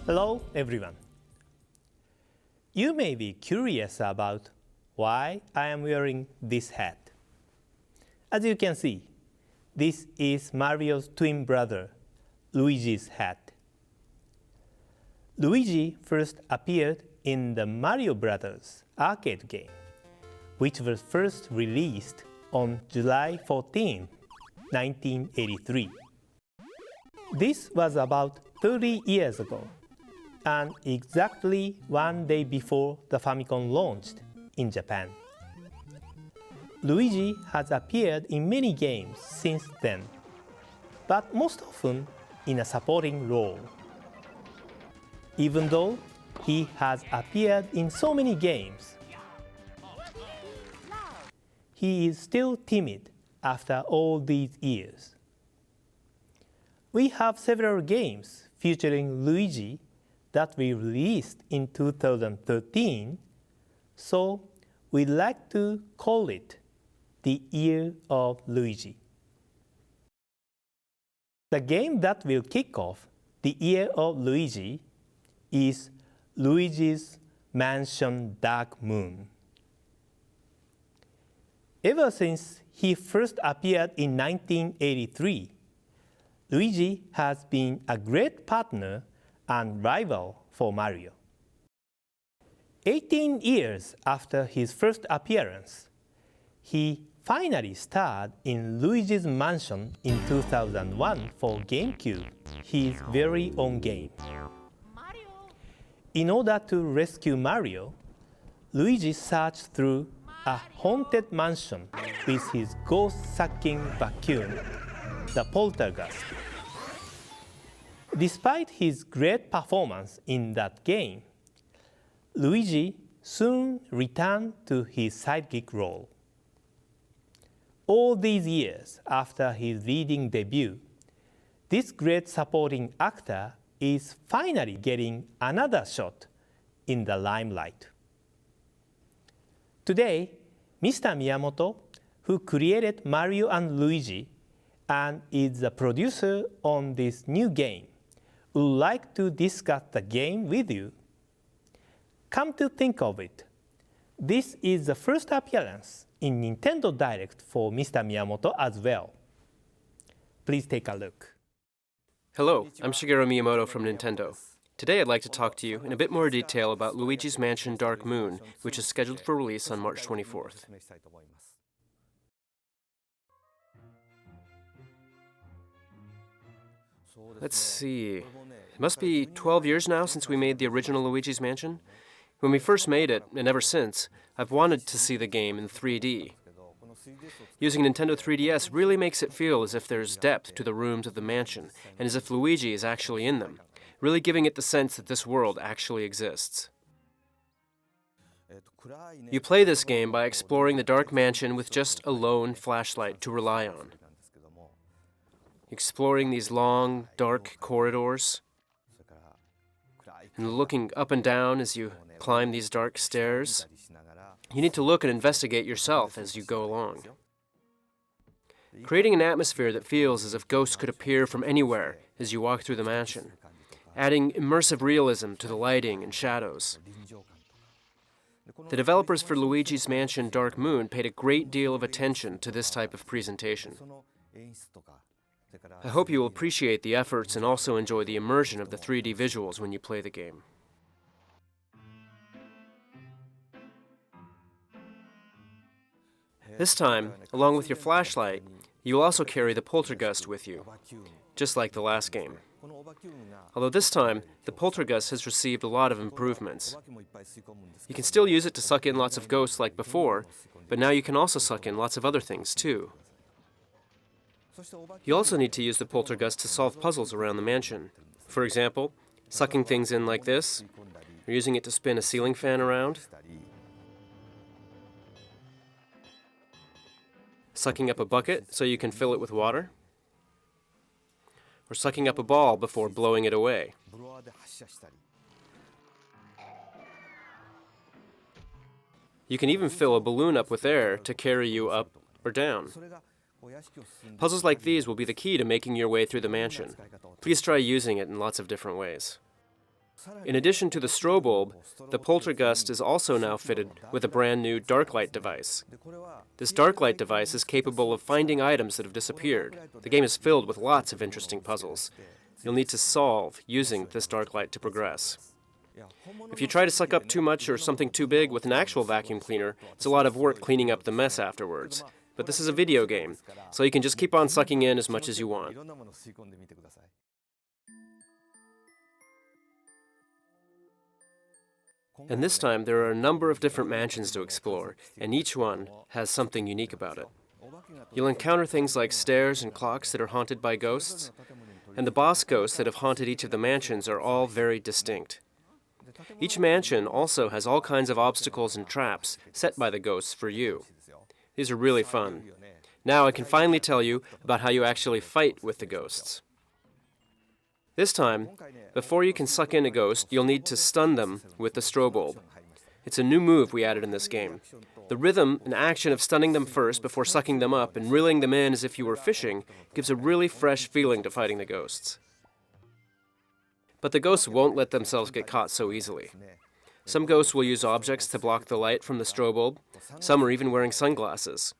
Hello, everyone. You may be curious about why I am wearing this hat. As you can see, this is Mario's twin brother, Luigi's hat. Luigi first appeared in the Mario Brothers arcade game, which was first released on July 14, 1983. This was about 30 years ago, and exactly one day before the Famicom launched in Japan. Luigi has appeared in many games since then, but most often in a supporting role. Even though he has appeared in so many games, he is still timid after all these years. We have several games featuring Luigi that we released in 2013, so we'd like to call it the Year of Luigi. The game that will kick off the Year of Luigi is Luigi's Mansion Dark Moon. Ever since he first appeared in 1983, Luigi has been a great partner and rival for Mario. 18 years after his first appearance, he finally starred in Luigi's Mansion in 2001 for GameCube, his very own game. In order to rescue Mario, Luigi searched through a haunted mansion with his ghost-sucking vacuum, the Poltergust. Despite his great performance in that game, Luigi soon returned to his sidekick role. All these years after his leading debut, this great supporting actor is finally getting another shot in the limelight. Today, Mr. Miyamoto, who created Mario and Luigi and is the producer on this new game, would like to discuss the game with you. Come to think of it, this is the first appearance in Nintendo Direct for Mr. Miyamoto as well. Please take a look. Hello, I'm Shigeru Miyamoto from Nintendo. Today I'd like to talk to you in a bit more detail about Luigi's Mansion Dark Moon, which is scheduled for release on March 24th. Let's see, it must be 12 years now since we made the original Luigi's Mansion. When we first made it, and ever since, I've wanted to see the game in 3D. Using Nintendo 3DS really makes it feel as if there's depth to the rooms of the mansion, and as if Luigi is actually in them, really giving it the sense that this world actually exists. You play this game by exploring the dark mansion with just a lone flashlight to rely on. Exploring these long, dark corridors, and looking up and down as you climb these dark stairs. You need to look and investigate yourself as you go along. Creating an atmosphere that feels as if ghosts could appear from anywhere as you walk through the mansion, adding immersive realism to the lighting and shadows. The developers for Luigi's Mansion Dark Moon paid a great deal of attention to this type of presentation. I hope you will appreciate the efforts and also enjoy the immersion of the 3D visuals when you play the game. This time, along with your flashlight, you will also carry the Poltergust with you, just like the last game. Although this time, the Poltergust has received a lot of improvements. You can still use it to suck in lots of ghosts like before, but now you can also suck in lots of other things too. You also need to use the Poltergust to solve puzzles around the mansion. For example, sucking things in like this, or using it to spin a ceiling fan around, sucking up a bucket so you can fill it with water, or sucking up a ball before blowing it away. You can even fill a balloon up with air to carry you up or down. Puzzles like these will be the key to making your way through the mansion. Please try using it in lots of different ways. In addition to the strobe bulb, the Poltergust is also now fitted with a brand new dark light device. This dark light device is capable of finding items that have disappeared. The game is filled with lots of interesting puzzles. You'll need to solve using this dark light to progress. If you try to suck up too much or something too big with an actual vacuum cleaner, it's a lot of work cleaning up the mess afterwards. But this is a video game, so you can just keep on sucking in as much as you want. And this time, there are a number of different mansions to explore, and each one has something unique about it. You'll encounter things like stairs and clocks that are haunted by ghosts, and the boss ghosts that have haunted each of the mansions are all very distinct. Each mansion also has all kinds of obstacles and traps set by the ghosts for you. These are really fun. Now I can finally tell you about how you actually fight with the ghosts. This time, before you can suck in a ghost, you'll need to stun them with the strobe bulb. It's a new move we added in this game. The rhythm and action of stunning them first before sucking them up and reeling them in as if you were fishing gives a really fresh feeling to fighting the ghosts. But the ghosts won't let themselves get caught so easily. Some ghosts will use objects to block the light from the strobe bulb. Some are even wearing sunglasses.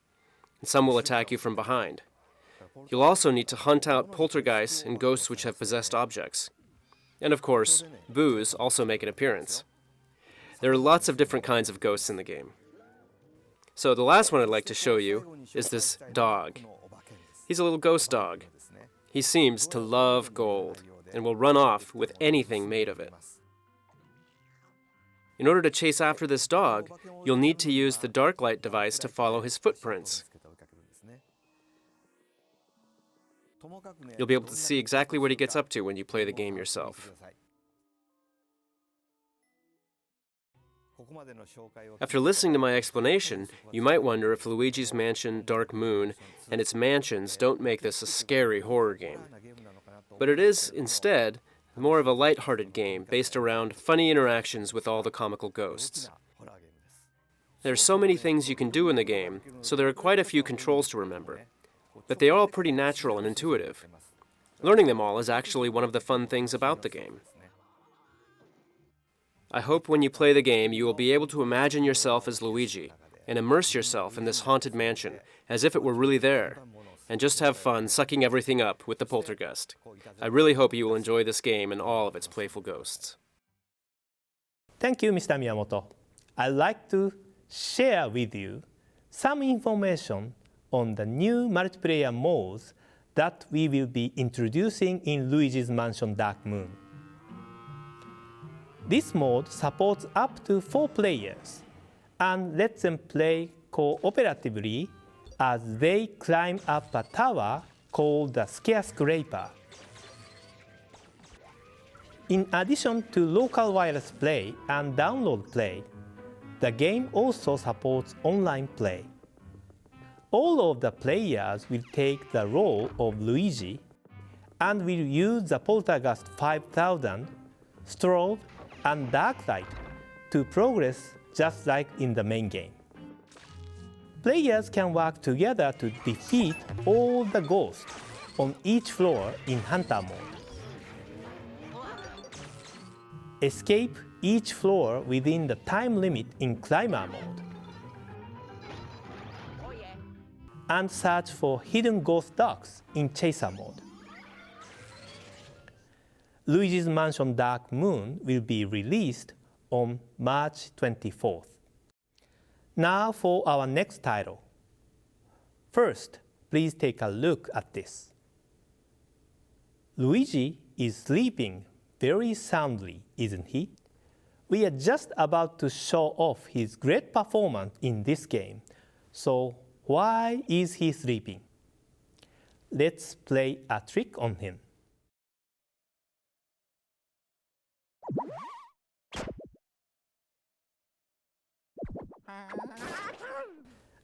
And some will attack you from behind. You'll also need to hunt out poltergeists and ghosts which have possessed objects. And of course, boos also make an appearance. There are lots of different kinds of ghosts in the game. So the last one I'd like to show you is this dog. He's a little ghost dog. He seems to love gold and will run off with anything made of it. In order to chase after this dog, you'll need to use the dark light device to follow his footprints. You'll be able to see exactly what he gets up to when you play the game yourself. After listening to my explanation, you might wonder if Luigi's Mansion Dark Moon and its mansions don't make this a scary horror game. But it is, instead, more of a light-hearted game based around funny interactions with all the comical ghosts. There are so many things you can do in the game, so there are quite a few controls to remember. But they are all pretty natural and intuitive. Learning them all is actually one of the fun things about the game. I hope when you play the game, you will be able to imagine yourself as Luigi and immerse yourself in this haunted mansion as if it were really there, and just have fun sucking everything up with the Poltergust. I really hope you will enjoy this game and all of its playful ghosts. Thank you, Mr. Miyamoto. I'd like to share with you some information on the new multiplayer modes that we will be introducing in Luigi's Mansion Dark Moon. This mode supports up to 4 players and lets them play cooperatively as they climb up a tower called the Skyscraper. In addition to local wireless play and download play, the game also supports online play. All of the players will take the role of Luigi and will use the Poltergust 5000, strobe, and dark light to progress just like in the main game. Players can work together to defeat all the ghosts on each floor in Hunter mode. Escape each floor within the time limit in Climber mode. And search for hidden ghost dogs in Chaser mode. Luigi's Mansion Dark Moon will be released on March 24th. Now for our next title. First, please take a look at this. Luigi is sleeping very soundly, isn't he? We are just about to show off his great performance in this game, so why is he sleeping? Let's play a trick on him.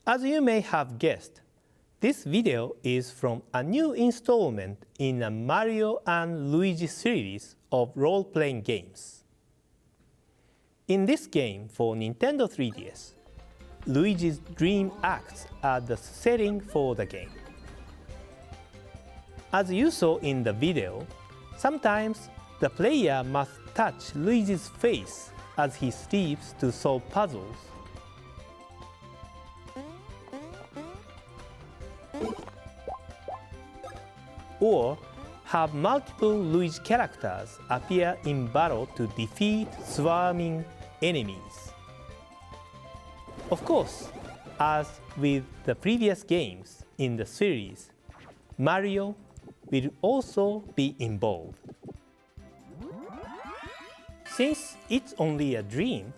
As you may have guessed, this video is from a new installment in the Mario and Luigi series of role-playing games. In this game for Nintendo 3DS, Luigi's dream acts are the setting for the game. As you saw in the video, sometimes the player must touch Luigi's face as he sleeps to solve puzzles. Or have multiple Luigi characters appear in battle to defeat swarming enemies. Of course, as with the previous games in the series, Mario will also be involved. Since it's only a dream,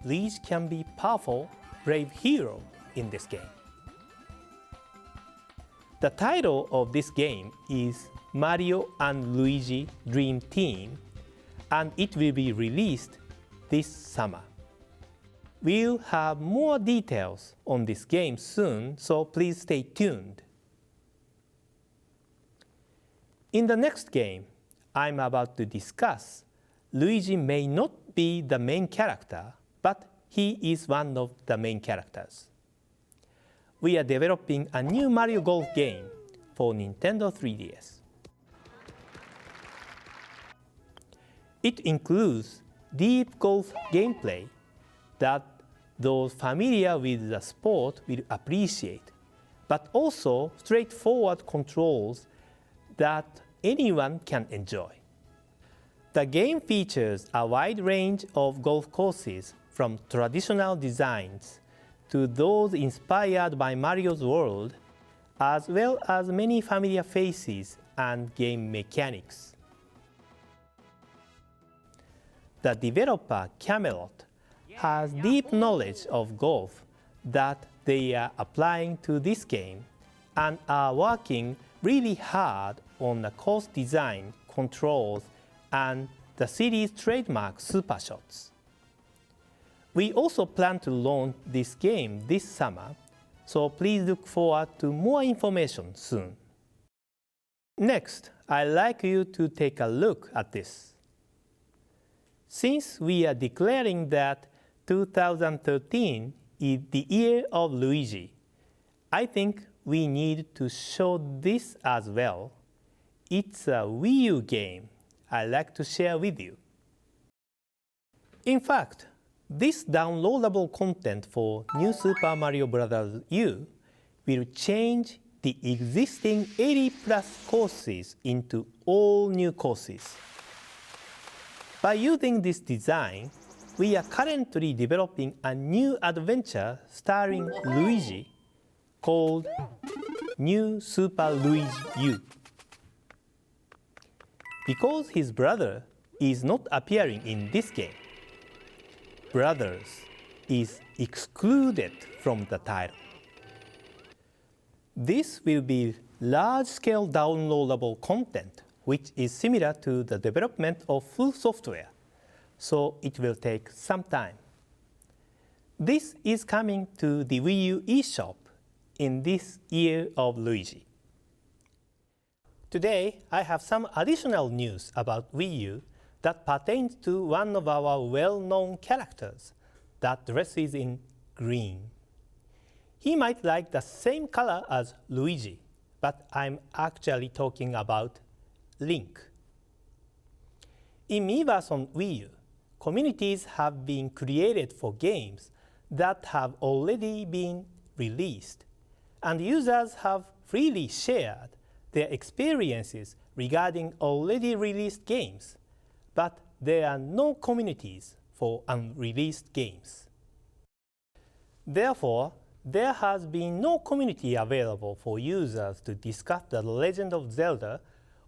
Luigi can be a powerful, brave hero in this game. The title of this game is Mario and Luigi Dream Team, and it will be released this summer. We'll have more details on this game soon, so please stay tuned. In the next game I'm about to discuss, Luigi may not be the main character, but he is one of the main characters. We are developing a new Mario Golf game for Nintendo 3DS. It includes deep golf gameplay that those familiar with the sport will appreciate, but also straightforward controls that anyone can enjoy. The game features a wide range of golf courses, from traditional designs to those inspired by Mario's world, as well as many familiar faces and game mechanics. The developer Camelot has deep knowledge of golf that they are applying to this game and are working really hard on the course design, controls, and the series' trademark Super Shots. We also plan to launch this game this summer, so please look forward to more information soon. Next, I'd like you to take a look at this. Since we are declaring that 2013 is the year of Luigi, I think we need to show this as well. It's a Wii U game I'd like to share with you. In fact, this downloadable content for New Super Mario Bros. U will change the existing 80+ courses into all new courses. By using this design, we are currently developing a new adventure starring Luigi called New Super Luigi U. Because his brother is not appearing in this game, Brothers is excluded from the title. This will be large-scale downloadable content, which is similar to the development of full software, so it will take some time. This is coming to the Wii U eShop in this year of Luigi. Today, I have some additional news about Wii U that pertains to one of our well-known characters that dresses in green. He might like the same color as Luigi, but I'm actually talking about Link. In Miiverse on Wii U, communities have been created for games that have already been released, and users have freely shared their experiences regarding already released games, but there are no communities for unreleased games. Therefore, there has been no community available for users to discuss The Legend of Zelda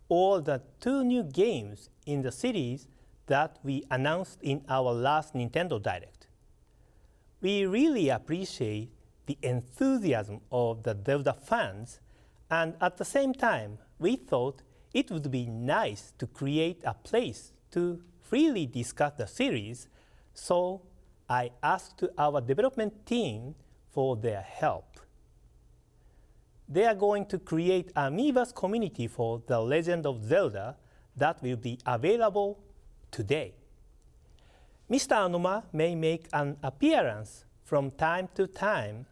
or the 2 new games in the series that we announced in our last Nintendo Direct. We really appreciate the enthusiasm of the Zelda fans, and at the same time, we thought it would be nice to create a place to freely discuss the series, so I asked our development team for their help. They are going to create a Miiverse community for The Legend of Zelda that will be available today. Mr. Aonuma may make an appearance from time to time,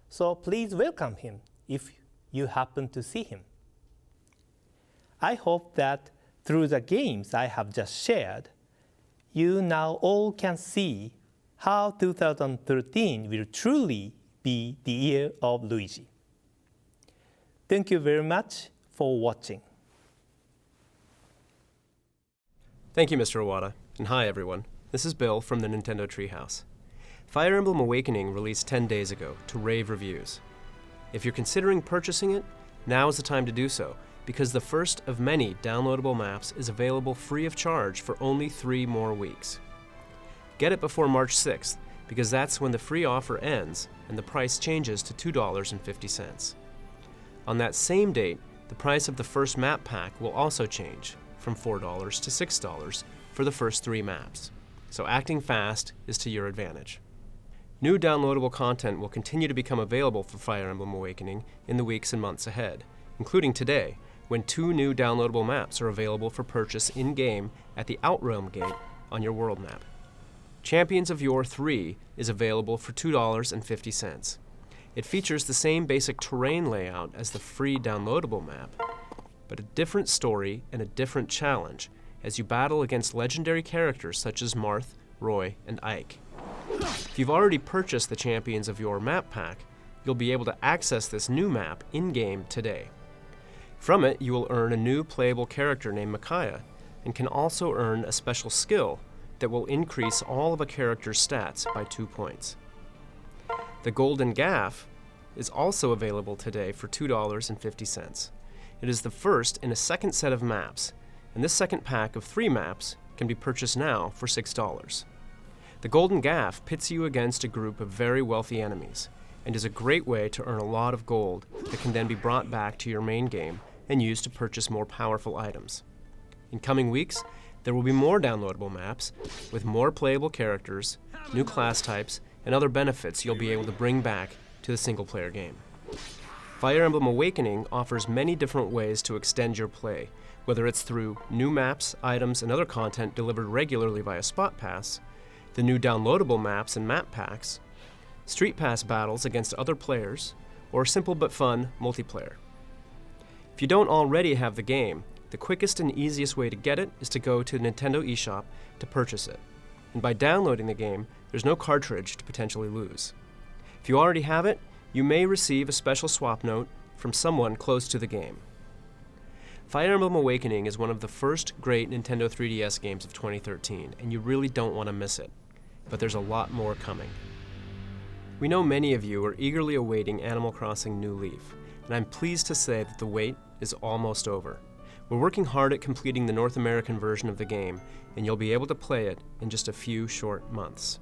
so please welcome him if you happen to see him. I hope that through the games I have just shared, you now all can see how 2013 will truly be the year of Luigi. Thank you very much for watching. Thank you, Mr. Iwata, and hi everyone. This is Bill from the Nintendo Treehouse. Fire Emblem Awakening released 10 days ago to rave reviews. If you're considering purchasing it, now is the time to do so, because the first of many downloadable maps is available free of charge for only 3 more weeks. Get it before March 6th, because that's when the free offer ends and the price changes to $2.50. On that same date, the price of the first map pack will also change from $4 to $6 for the first 3 maps. So acting fast is to your advantage. New downloadable content will continue to become available for Fire Emblem Awakening in the weeks and months ahead, including today, when 2 new downloadable maps are available for purchase in-game at the Outrealm Gate on your world map. Champions of Yore 3 is available for $2.50. It features the same basic terrain layout as the free downloadable map, but a different story and a different challenge as you battle against legendary characters such as Marth, Roy, and Ike. If you've already purchased the Champions of Yore map pack, you'll be able to access this new map in-game today. From it, you will earn a new playable character named Micaiah, and can also earn a special skill that will increase all of a character's stats by 2 points. The Golden Gaff is also available today for $2.50. It is the first in a second set of maps, and this second pack of 3 maps can be purchased now for $6. The Golden Gaff pits you against a group of very wealthy enemies, and is a great way to earn a lot of gold that can then be brought back to your main game and used to purchase more powerful items. In coming weeks, there will be more downloadable maps with more playable characters, new class types, and other benefits you'll be able to bring back to the single-player game. Fire Emblem Awakening offers many different ways to extend your play, whether it's through new maps, items, and other content delivered regularly via Spot Pass, the new downloadable maps and map packs, Street Pass battles against other players, or simple but fun multiplayer. If you don't already have the game, the quickest and easiest way to get it is to go to Nintendo eShop to purchase it. And by downloading the game, there's no cartridge to potentially lose. If you already have it, you may receive a special swap note from someone close to the game. Fire Emblem Awakening is one of the first great Nintendo 3DS games of 2013, and you really don't want to miss it. But there's a lot more coming. We know many of you are eagerly awaiting Animal Crossing New Leaf, and I'm pleased to say that the wait is almost over. We're working hard at completing the North American version of the game, and you'll be able to play it in just a few short months.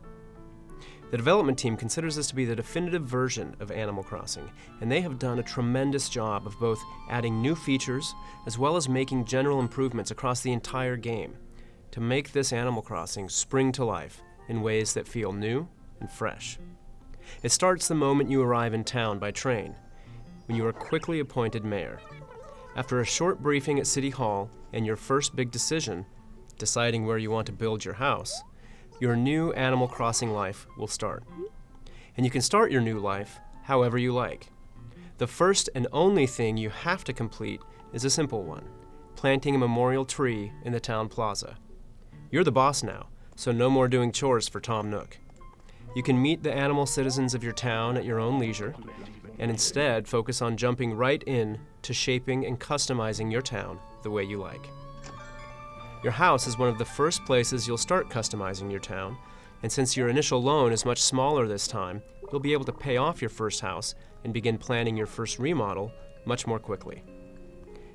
The development team considers this to be the definitive version of Animal Crossing, and they have done a tremendous job of both adding new features as well as making general improvements across the entire game to make this Animal Crossing spring to life in ways that feel new and fresh. It starts the moment you arrive in town by train, when you are quickly appointed mayor. After a short briefing at City Hall and your first big decision, deciding where you want to build your house, your new Animal Crossing life will start. And you can start your new life however you like. The first and only thing you have to complete is a simple one: planting a memorial tree in the town plaza. You're the boss now, so no more doing chores for Tom Nook. You can meet the animal citizens of your town at your own leisure, and instead focus on jumping right in to shaping and customizing your town the way you like. Your house is one of the first places you'll start customizing your town, and since your initial loan is much smaller this time, you'll be able to pay off your first house and begin planning your first remodel much more quickly.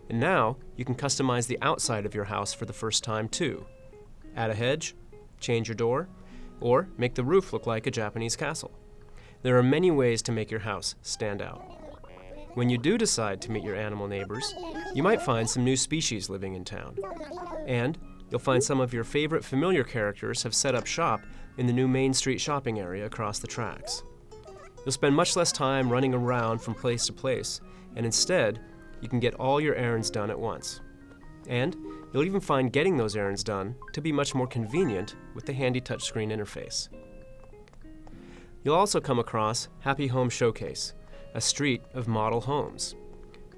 And now, you can customize the outside of your house for the first time too. Add a hedge, change your door, or make the roof look like a Japanese castle. There are many ways to make your house stand out. When you do decide to meet your animal neighbors, you might find some new species living in town. And you'll find some of your favorite familiar characters have set up shop in the new Main Street shopping area across the tracks. You'll spend much less time running around from place to place, and instead, you can get all your errands done at once. And you'll even find getting those errands done to be much more convenient with the handy touchscreen interface. You'll also come across Happy Home Showcase, a street of model homes.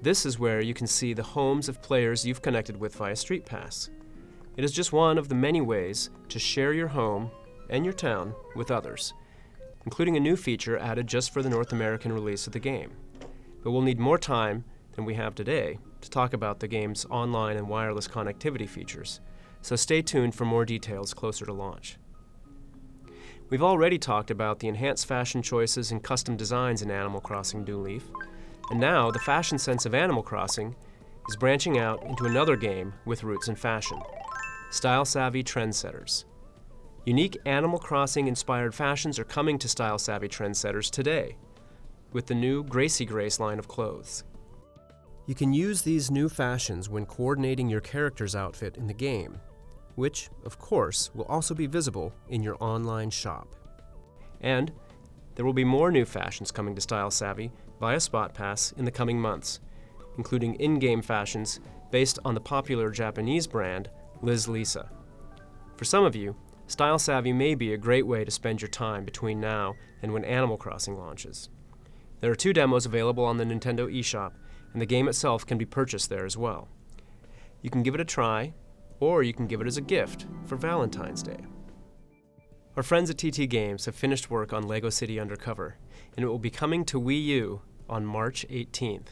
This is where you can see the homes of players you've connected with via Street Pass. It is just one of the many ways to share your home and your town with others, including a new feature added just for the North American release of the game. But we'll need more time than we have today to talk about the game's online and wireless connectivity features, so stay tuned for more details closer to launch. We've already talked about the enhanced fashion choices and custom designs in Animal Crossing New Leaf, and now the fashion sense of Animal Crossing is branching out into another game with roots in fashion, Style Savvy Trendsetters. Unique Animal Crossing-inspired fashions are coming to Style Savvy Trendsetters today, with the new Gracie Grace line of clothes. You can use these new fashions when coordinating your character's outfit in the game, which, of course, will also be visible in your online shop. And there will be more new fashions coming to Style Savvy via Spot Pass in the coming months, including in-game fashions based on the popular Japanese brand Liz Lisa. For some of you, Style Savvy may be a great way to spend your time between now and when Animal Crossing launches. There are 2 demos available on the Nintendo eShop, and the game itself can be purchased there as well. You can give it a try, or you can give it as a gift for Valentine's Day. Our friends at TT Games have finished work on LEGO City Undercover, and it will be coming to Wii U on March 18th.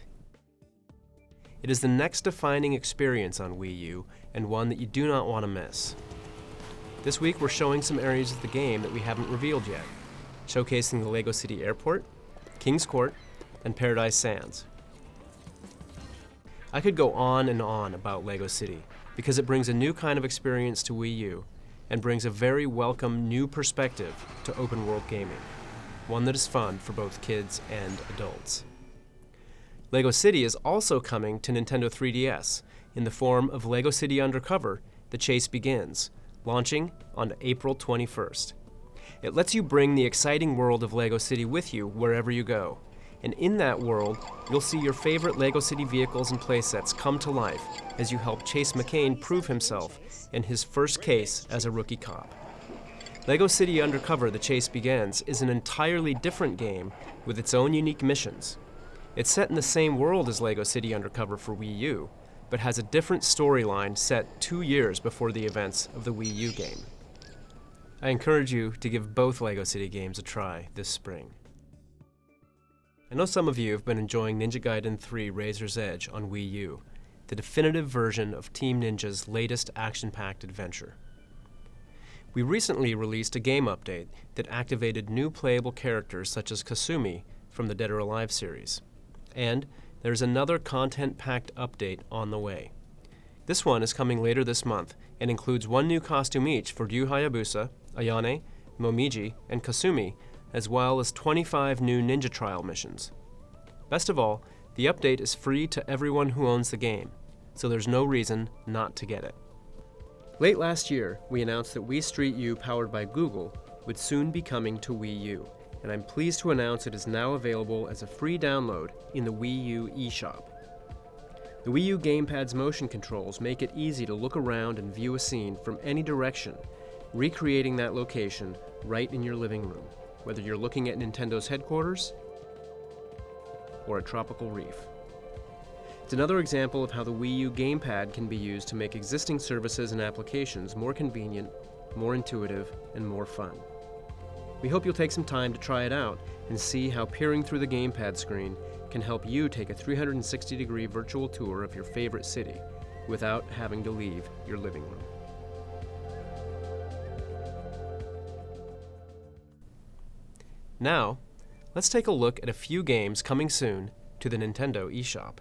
It is the next defining experience on Wii U, and one that you do not want to miss. This week we're showing some areas of the game that we haven't revealed yet, showcasing the LEGO City Airport, King's Court, and Paradise Sands. I could go on and on about LEGO City, because it brings a new kind of experience to Wii U, and brings a very welcome new perspective to open world gaming, one that is fun for both kids and adults. LEGO City is also coming to Nintendo 3DS in the form of LEGO City Undercover: The Chase Begins, launching on April 21st. It lets you bring the exciting world of LEGO City with you wherever you go, and in that world, you'll see your favorite LEGO City vehicles and playsets come to life as you help Chase McCain prove himself in his first case as a rookie cop. LEGO City Undercover: The Chase Begins is an entirely different game with its own unique missions. It's set in the same world as LEGO City Undercover for Wii U, but has a different storyline set 2 years before the events of the Wii U game. I encourage you to give both LEGO City games a try this spring. I know some of you have been enjoying Ninja Gaiden 3 Razor's Edge on Wii U, the definitive version of Team Ninja's latest action-packed adventure. We recently released a game update that activated new playable characters such as Kasumi from the Dead or Alive series. And there's another content-packed update on the way. This one is coming later this month and includes 1 new costume each for Ryu Hayabusa, Ayane, Momiji, and Kasumi, as well as 25 new ninja trial missions. Best of all, the update is free to everyone who owns the game, so there's no reason not to get it. Late last year, we announced that Wii Street U, powered by Google, would soon be coming to Wii U, and I'm pleased to announce it is now available as a free download in the Wii U eShop. The Wii U gamepad's motion controls make it easy to look around and view a scene from any direction, recreating that location right in your living room, whether you're looking at Nintendo's headquarters or a tropical reef. It's another example of how the Wii U gamepad can be used to make existing services and applications more convenient, more intuitive, and more fun. We hope you'll take some time to try it out and see how peering through the gamepad screen can help you take a 360-degree virtual tour of your favorite city without having to leave your living room. Now, let's take a look at a few games coming soon to the Nintendo eShop.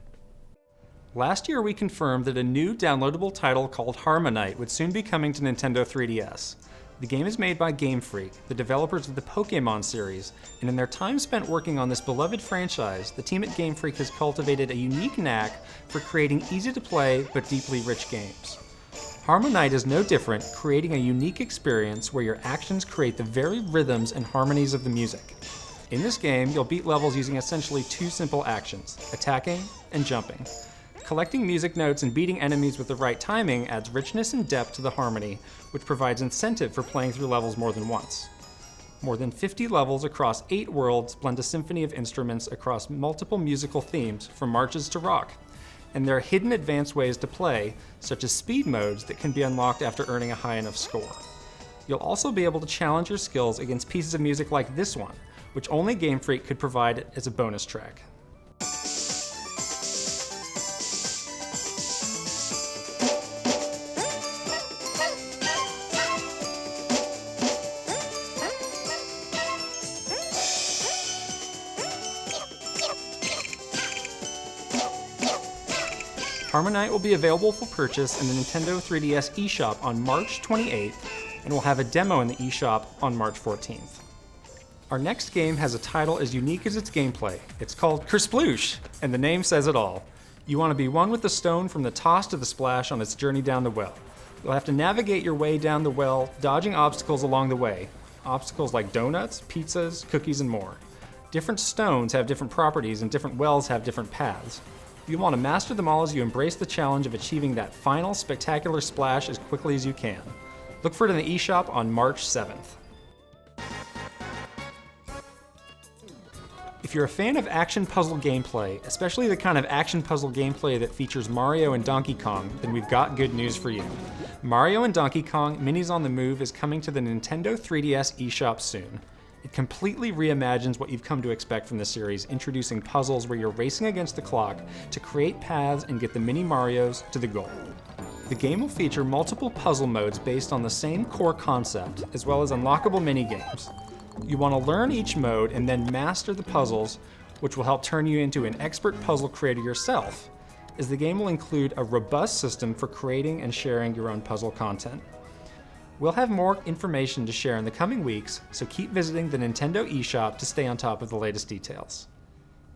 Last year we confirmed that a new downloadable title called Harmonite would soon be coming to Nintendo 3DS. The game is made by Game Freak, the developers of the Pokémon series, and in their time spent working on this beloved franchise, the team at Game Freak has cultivated a unique knack for creating easy-to-play but deeply rich games. Harmonite is no different, creating a unique experience where your actions create the very rhythms and harmonies of the music. In this game, you'll beat levels using essentially 2 simple actions, attacking and jumping. Collecting music notes and beating enemies with the right timing adds richness and depth to the harmony, which provides incentive for playing through levels more than once. More than 50 levels across 8 worlds blend a symphony of instruments across multiple musical themes, from marches to rock. and there are hidden advanced ways to play, such as speed modes that can be unlocked after earning a high enough score. You'll also be able to challenge your skills against pieces of music like this one, which only Game Freak could provide as a bonus track. HarmoKnight will be available for purchase in the Nintendo 3DS eShop on March 28th, and will have a demo in the eShop on March 14th. Our next game has a title as unique as its gameplay. It's called Kersploosh, and the name says it all. You want to be one with the stone from the toss to the splash on its journey down the well. You'll have to navigate your way down the well, dodging obstacles along the way. Obstacles like donuts, pizzas, cookies, and more. Different stones have different properties, and different wells have different paths. You want to master them all as you embrace the challenge of achieving that final spectacular splash as quickly as you can. Look for it in the eShop on March 7th. If you're a fan of action puzzle gameplay, especially the kind of action puzzle gameplay that features Mario and Donkey Kong, then we've got good news for you. Mario and Donkey Kong Minis on the Move is coming to the Nintendo 3DS eShop soon. It completely reimagines what you've come to expect from the series, introducing puzzles where you're racing against the clock to create paths and get the mini Marios to the goal. The game will feature multiple puzzle modes based on the same core concept, as well as unlockable mini-games. You want to learn each mode and then master the puzzles, which will help turn you into an expert puzzle creator yourself, as the game will include a robust system for creating and sharing your own puzzle content. We'll have more information to share in the coming weeks, so keep visiting the Nintendo eShop to stay on top of the latest details.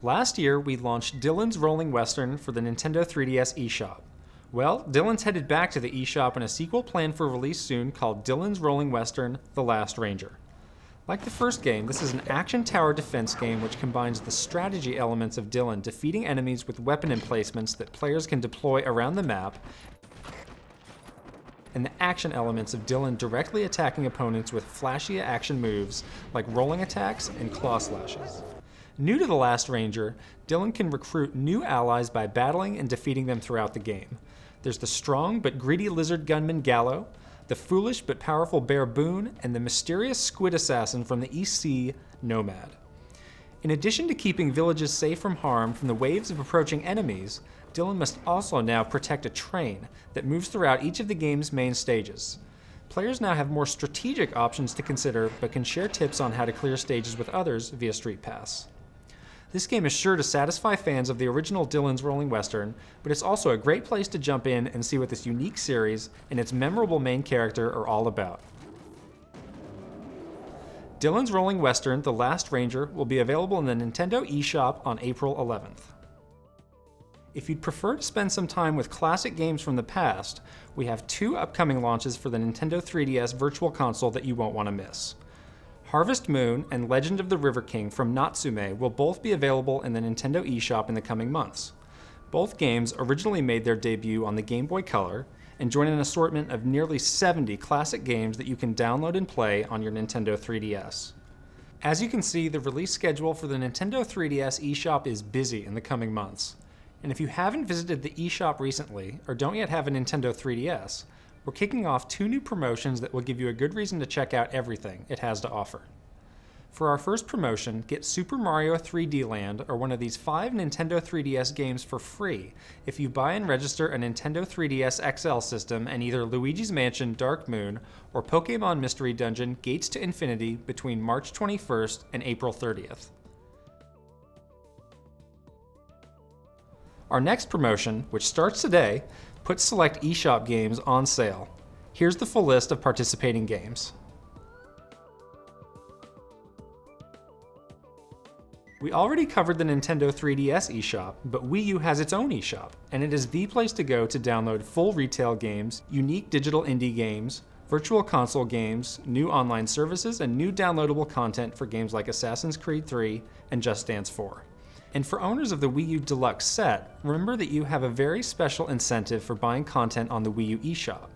Last year, we launched Dylan's Rolling Western for the Nintendo 3DS eShop. Well, Dylan's headed back to the eShop in a sequel planned for release soon called Dylan's Rolling Western: The Last Ranger. Like the first game, this is an action tower defense game which combines the strategy elements of Dylan defeating enemies with weapon emplacements that players can deploy around the map, and the action elements of Dylan directly attacking opponents with flashy action moves like rolling attacks and claw slashes. New to The Last Ranger, Dylan can recruit new allies by battling and defeating them throughout the game. There's the strong but greedy lizard gunman Gallo, the foolish but powerful bear Boone, and the mysterious squid assassin from the East Sea, Nomad. In addition to keeping villages safe from harm from the waves of approaching enemies, Dylan must also now protect a train that moves throughout each of the game's main stages. Players now have more strategic options to consider, but can share tips on how to clear stages with others via Street Pass. This game is sure to satisfy fans of the original Dylan's Rolling Western, but it's also a great place to jump in and see what this unique series and its memorable main character are all about. Dylan's Rolling Western: The Last Ranger will be available in the Nintendo eShop on April 11th. If you'd prefer to spend some time with classic games from the past, we have two upcoming launches for the Nintendo 3DS Virtual Console that you won't want to miss. Harvest Moon and Legend of the River King from Natsume will both be available in the Nintendo eShop in the coming months. Both games originally made their debut on the Game Boy Color and join an assortment of nearly 70 classic games that you can download and play on your Nintendo 3DS. As you can see, the release schedule for the Nintendo 3DS eShop is busy in the coming months. And if you haven't visited the eShop recently, or don't yet have a Nintendo 3DS, we're kicking off two new promotions that will give you a good reason to check out everything it has to offer. For our first promotion, get Super Mario 3D Land or one of these 5 Nintendo 3DS games for free if you buy and register a Nintendo 3DS XL system and either Luigi's Mansion Dark Moon or Pokémon Mystery Dungeon Gates to Infinity between March 21st and April 30th. Our next promotion, which starts today, puts select eShop games on sale. Here's the full list of participating games. We already covered the Nintendo 3DS eShop, but Wii U has its own eShop, and it is the place to go to download full retail games, unique digital indie games, virtual console games, new online services, and new downloadable content for games like Assassin's Creed 3 and Just Dance 4. And for owners of the Wii U Deluxe set, remember that you have a very special incentive for buying content on the Wii U eShop.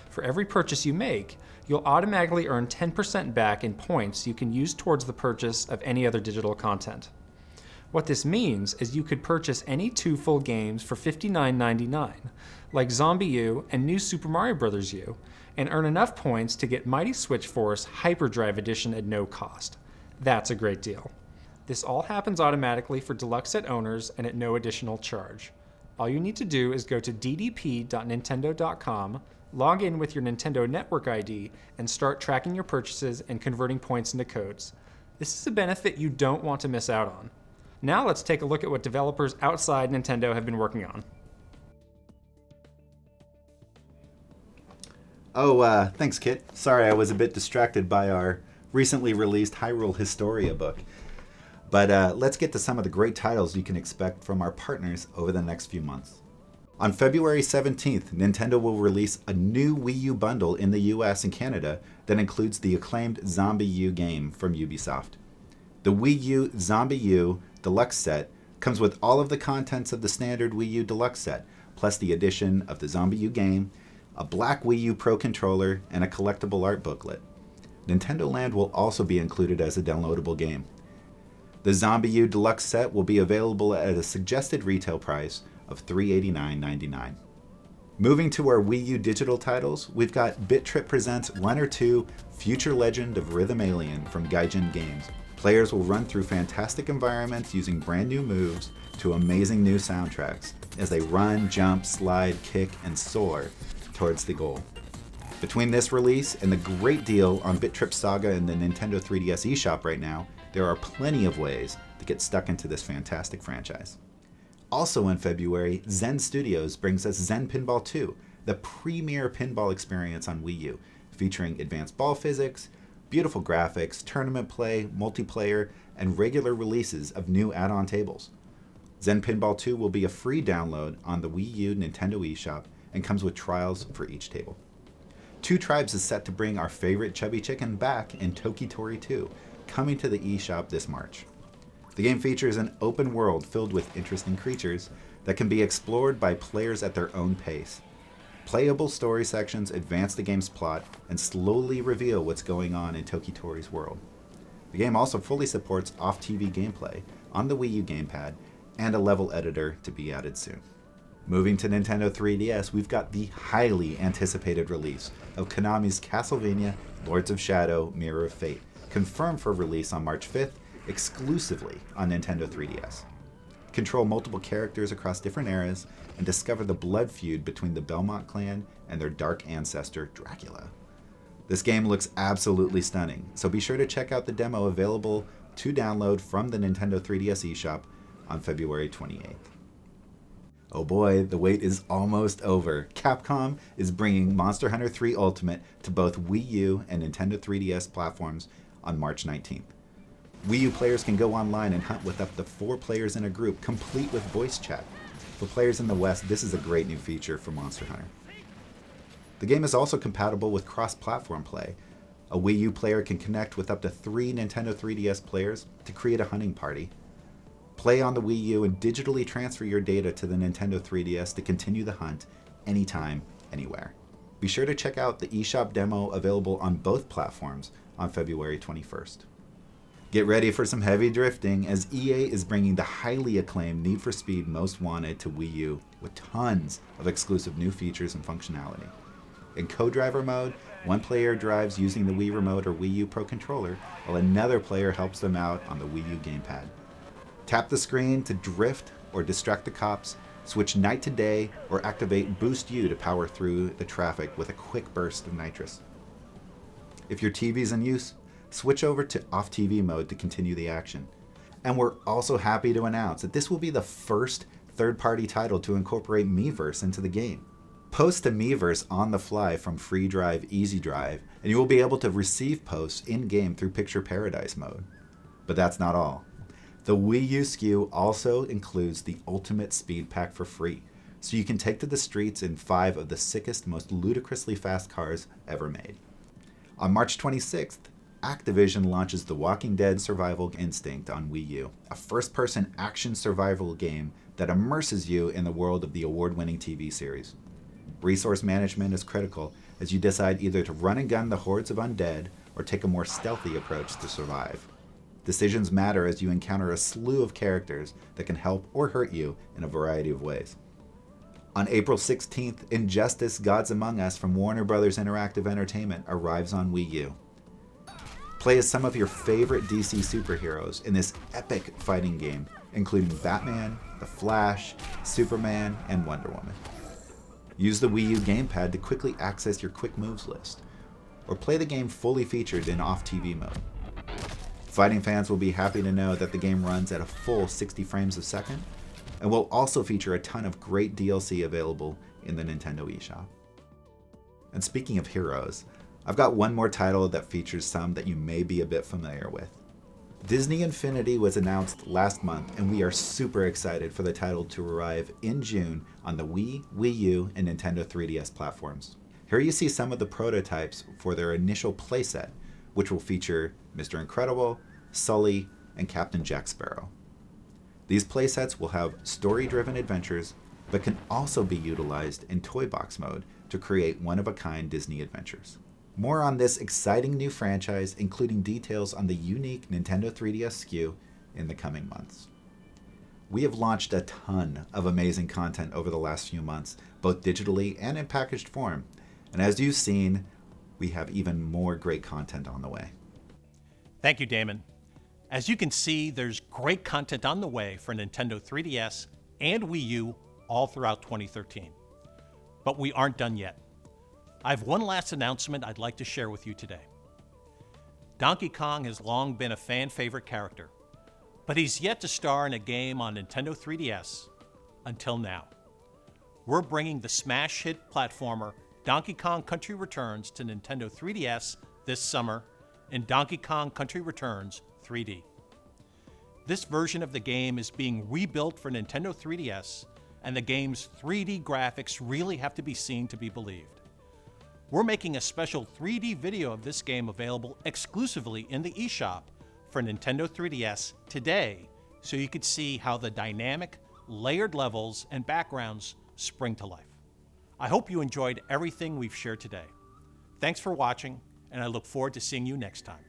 For every purchase you make, you'll automatically earn 10% back in points you can use towards the purchase of any other digital content. What this means is you could purchase any 2 full games for $59.99, like Zombie U and New Super Mario Bros. U, and earn enough points to get Mighty Switch Force Hyperdrive Edition at no cost. That's a great deal. This all happens automatically for deluxe set owners and at no additional charge. All you need to do is go to ddp.nintendo.com, log in with your Nintendo Network ID, and start tracking your purchases and converting points into codes. This is a benefit you don't want to miss out on. Now let's take a look at what developers outside Nintendo have been working on. Oh, thanks, Kit. Sorry, I was a bit distracted by our recently released Hyrule Historia book. But let's get to some of the great titles you can expect from our partners over the next few months. On February 17th, Nintendo will release a new Wii U bundle in the US and Canada that includes the acclaimed Zombie U game from Ubisoft. The Wii U Zombie U Deluxe Set comes with all of the contents of the standard Wii U Deluxe Set, plus the addition of the Zombie U game, a black Wii U Pro controller, and a collectible art booklet. Nintendo Land will also be included as a downloadable game. The Zombie U Deluxe Set will be available at a suggested retail price of $389.99. Moving to our Wii U digital titles, we've got Bit Trip presents 1 or 2 Future Legend of Rhythm Alien from Gaijin Games. Players will run through fantastic environments using brand new moves to amazing new soundtracks as they run, jump, slide, kick, and soar towards the goal. Between this release and the great deal on Bit Trip Saga in the Nintendo 3DS eShop right now, there are plenty of ways to get stuck into this fantastic franchise. Also in February, Zen Studios brings us Zen Pinball 2, the premier pinball experience on Wii U, featuring advanced ball physics, beautiful graphics, tournament play, multiplayer, and regular releases of new add-on tables. Zen Pinball 2 will be a free download on the Wii U Nintendo eShop and comes with trials for each table. Two Tribes is set to bring our favorite chubby chicken back in Tokitori 2, coming to the eShop this March. The game features an open world filled with interesting creatures that can be explored by players at their own pace. Playable story sections advance the game's plot and slowly reveal what's going on in Tokitori's world. The game also fully supports off-TV gameplay on the Wii U gamepad and a level editor to be added soon. Moving to Nintendo 3DS, we've got the highly anticipated release of Konami's Castlevania Lords of Shadow Mirror of Fate, confirmed for release on March 5th, exclusively on Nintendo 3DS. Control multiple characters across different eras and discover the blood feud between the Belmont clan and their dark ancestor, Dracula. This game looks absolutely stunning, so be sure to check out the demo available to download from the Nintendo 3DS eShop on February 28th. Oh boy, the wait is almost over. Capcom is bringing Monster Hunter 3 Ultimate to both Wii U and Nintendo 3DS platforms on March 19th. Wii U players can go online and hunt with up to 4 players in a group, complete with voice chat. For players in the West, this is a great new feature for Monster Hunter. The game is also compatible with cross-platform play. A Wii U player can connect with up to 3 Nintendo 3DS players to create a hunting party. Play on the Wii U and digitally transfer your data to the Nintendo 3DS to continue the hunt anytime, anywhere. Be sure to check out the eShop demo available on both platforms on February 21st. Get ready for some heavy drifting as EA is bringing the highly acclaimed Need for Speed Most Wanted to Wii U with tons of exclusive new features and functionality. In co-driver mode, one player drives using the Wii Remote or Wii U Pro Controller, while another player helps them out on the Wii U gamepad. Tap the screen to drift or distract the cops, switch night to day, or activate Boost U to power through the traffic with a quick burst of nitrous. If your TV's in use, switch over to off-TV mode to continue the action. And we're also happy to announce that this will be the first third-party title to incorporate Miiverse into the game. Post to Miiverse on the fly from Free Drive, Easy Drive, and you will be able to receive posts in-game through Picture Paradise mode. But that's not all. The Wii U SKU also includes the Ultimate Speed Pack for free, so you can take to the streets in 5 of the sickest, most ludicrously fast cars ever made. On March 26th, Activision launches The Walking Dead Survival Instinct on Wii U, a first-person action survival game that immerses you in the world of the award-winning TV series. Resource management is critical as you decide either to run and gun the hordes of undead or take a more stealthy approach to survive. Decisions matter as you encounter a slew of characters that can help or hurt you in a variety of ways. On April 16th, Injustice: Gods Among Us from Warner Bros. Interactive Entertainment arrives on Wii U. Play as some of your favorite DC superheroes in this epic fighting game, including Batman, The Flash, Superman, and Wonder Woman. Use the Wii U gamepad to quickly access your quick moves list, or play the game fully featured in off-TV mode. Fighting fans will be happy to know that the game runs at a full 60 frames a second, and will also feature a ton of great DLC available in the Nintendo eShop. And speaking of heroes, I've got one more title that features some that you may be a bit familiar with. Disney Infinity was announced last month, and we are super excited for the title to arrive in June on the Wii, Wii U, and Nintendo 3DS platforms. Here you see some of the prototypes for their initial playset, which will feature Mr. Incredible, Sully, and Captain Jack Sparrow. These playsets will have story-driven adventures, but can also be utilized in toy box mode to create one-of-a-kind Disney adventures. More on this exciting new franchise, including details on the unique Nintendo 3DS SKU, in the coming months. We have launched a ton of amazing content over the last few months, both digitally and in packaged form, and as you've seen, we have even more great content on the way. Thank you, Damon. As you can see, there's great content on the way for Nintendo 3DS and Wii U all throughout 2013. But we aren't done yet. I have one last announcement I'd like to share with you today. Donkey Kong has long been a fan favorite character, but he's yet to star in a game on Nintendo 3DS until now. We're bringing the smash hit platformer Donkey Kong Country Returns to Nintendo 3DS this summer in Donkey Kong Country Returns 3D. This version of the game is being rebuilt for Nintendo 3DS, and the game's 3D graphics really have to be seen to be believed. We're making a special 3D video of this game available exclusively in the eShop for Nintendo 3DS today, so you could see how the dynamic, layered levels and backgrounds spring to life. I hope you enjoyed everything we've shared today. Thanks for watching, and I look forward to seeing you next time.